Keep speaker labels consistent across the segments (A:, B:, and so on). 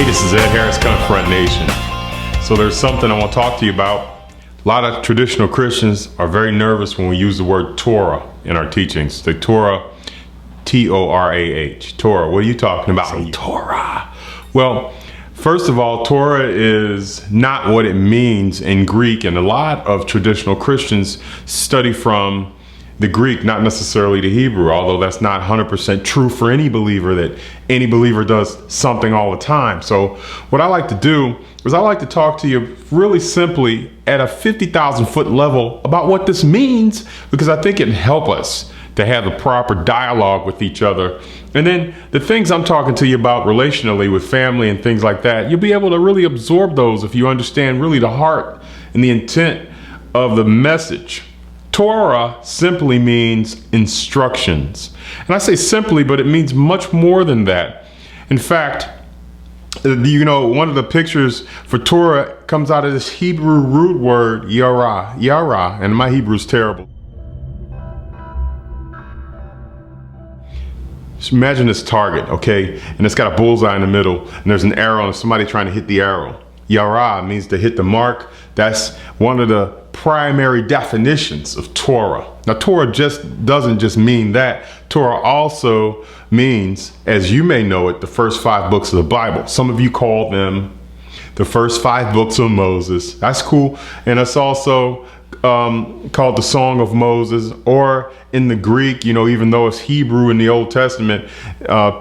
A: This is Ed Harris, Confront Nation. So there's something I want to talk to you about. A lot of traditional Christians are very nervous when we use the word Torah in our teachings. The Torah, T-O-R-A-H. Torah, what are you talking about? Torah. Well, first of all, Torah is not what it means in Greek, and a lot of traditional Christians study from the Greek, not necessarily the Hebrew, although that's not 100% true for any believer, that any believer does something all the time. So what I like to do is I like to talk to you really simply at a 50,000 foot level about what this means, because I think it can help us to have the proper dialogue with each other. And then the things I'm talking to you about relationally with family and things like that, you'll be able to really absorb those if you understand really the heart and the intent of the message. Torah simply means instructions. And I say simply, but it means much more than that. In fact, you know, one of the pictures for Torah comes out of this Hebrew root word, yara, and my Hebrew is terrible. Just imagine this target, okay? And it's got a bullseye in the middle, and there's an arrow, and somebody trying to hit the arrow. Yara means to hit the mark. That's one of the primary definitions of Torah. Now, Torah doesn't just mean that. Torah also means, as you may know it, the first 5 books of the Bible. Some of you call them the first 5 books of Moses. That's cool. And it's also called the Song of Moses, or in the Greek, you know, even though it's Hebrew in the Old Testament,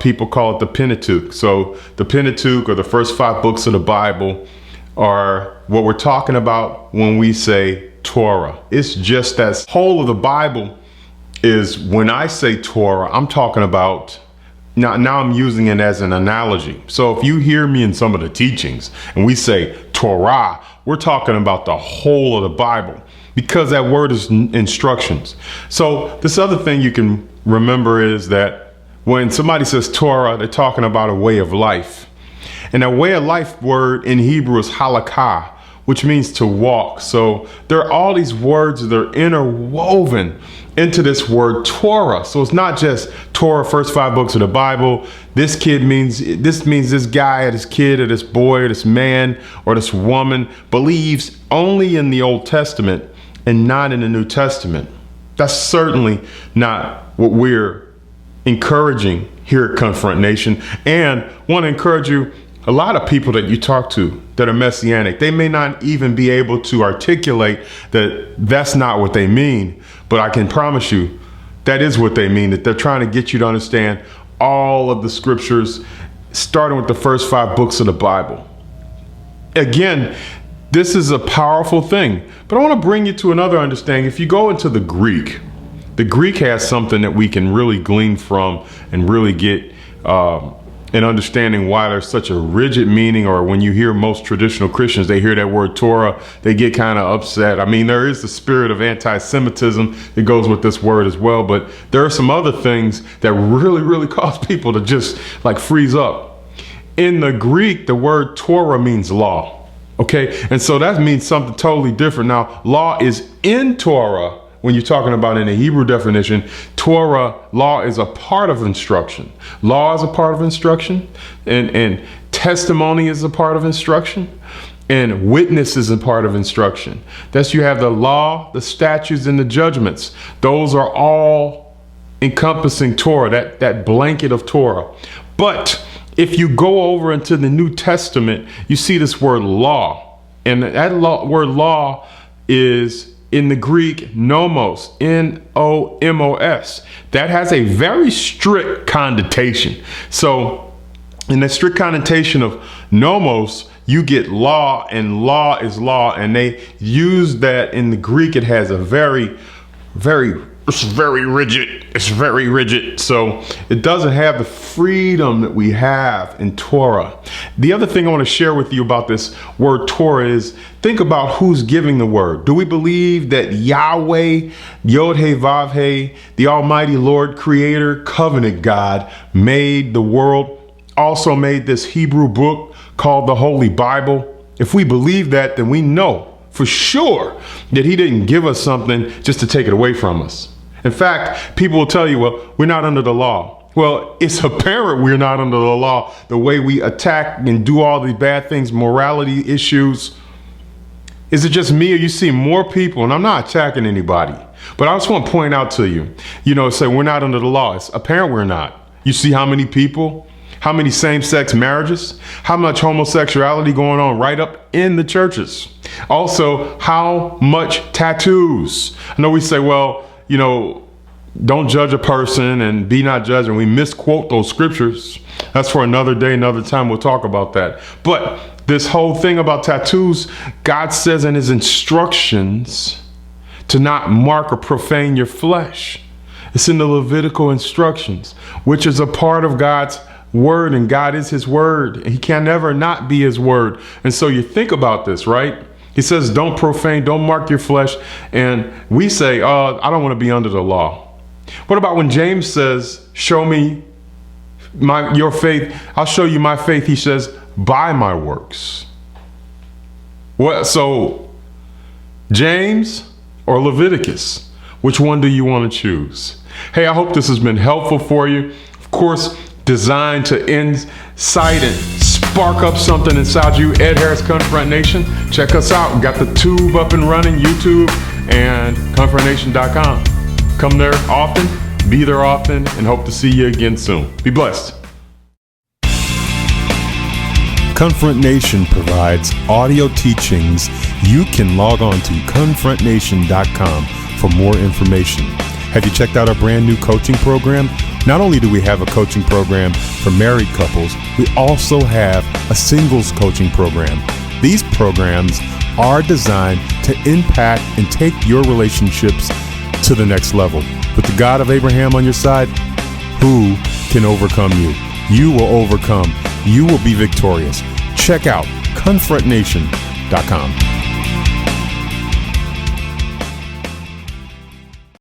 A: people call it the Pentateuch. So the Pentateuch, or the first 5 books of the Bible, are what we're talking about when we say Torah. It's just that whole of the Bible is, when I say Torah, I'm talking about, now I'm using it as an analogy. So if you hear me in some of the teachings and we say Torah, we're talking about the whole of the Bible, because that word is instructions. So this other thing you can remember is that when somebody says Torah, they're talking about a way of life. And that way of life word in Hebrew is halakha, which means to walk. So there are all these words that are interwoven into this word Torah. So it's not just Torah, first 5 books of the Bible. This means this guy or this kid or this boy or this man or this woman believes only in the Old Testament and not in the New Testament. That's certainly not what we're encouraging here at Confront Nation. And want to encourage you, a lot of people that you talk to that are messianic, they may not even be able to articulate that that's not what they mean. But I can promise you that is what they mean, that they're trying to get you to understand all of the scriptures, starting with the first 5 books of the Bible. Again, this is a powerful thing, but I want to bring you to another understanding. If you go into the Greek has something that we can really glean from and really get an understanding why there's such a rigid meaning. Or when you hear most traditional Christians, they hear that word Torah, they get kind of upset. I mean, there is the spirit of anti-Semitism that goes with this word as well, but there are some other things that really cause people to just like freeze up. In the Greek, the word Torah means law. Okay, and so that means something totally different. Now, law is in Torah. When you're talking about in the Hebrew definition, Torah, law is a part of instruction. Law is a part of instruction, and testimony is a part of instruction, and witness is a part of instruction. That's, you have the law, the statutes, and the judgments. Those are all encompassing Torah, that blanket of Torah. But if you go over into the New Testament, you see this word law. And that word law is in the Greek nomos, N-O-M-O-S. That has a very strict connotation. So in the strict connotation of nomos, you get law, and law is law. And they use that in the Greek. It has a it's very rigid. So it doesn't have the freedom that we have in Torah. The other thing I want to share with you about this word Torah is, think about who's giving the word. Do we believe that Yahweh, Yod-He Vav-He, the Almighty Lord, Creator, Covenant God, made the world, also made this Hebrew book called the Holy Bible? If we believe that, then we know for sure that He didn't give us something just to take it away from us. In fact, people will tell you, well, we're not under the law. Well, it's apparent we're not under the law. The way we attack and do all these bad things, morality issues. Is it just me, or you see more people? And I'm not attacking anybody, but I just want to point out to you, say we're not under the law. It's apparent we're not. You see how many people, how many same-sex marriages, how much homosexuality going on right up in the churches. Also, how much tattoos. I know we say, well, don't judge a person and be not judged, and we misquote those scriptures. That's for another day, another time. We'll talk about that. But this whole thing about tattoos, God says in his instructions to not mark or profane your flesh. It's in the Levitical instructions, which is a part of God's word, and God is his word. He can never not be his word. And so you think about this, right? He says, don't profane, don't mark your flesh. And we say, I don't want to be under the law. What about when James says, show me your faith, I'll show you my faith, he says, by my works. So James or Leviticus, which one do you want to choose? Hey, I hope this has been helpful for you. Of course, designed to incite and spark up something inside you. Ed Harris, Confront Nation. Check us out. We got the tube up and running, YouTube and confrontnation.com. Come there often, be there often, and hope to see you again soon. Be blessed.
B: Confront Nation provides audio teachings. You can log on to confrontnation.com for more information. Have you checked out our brand new coaching program? Not only do we have a coaching program for married couples, we also have a singles coaching program. These programs are designed to impact and take your relationships to the next level. With the God of Abraham on your side, who can overcome you? You will overcome. You will be victorious. Check out confrontnation.com.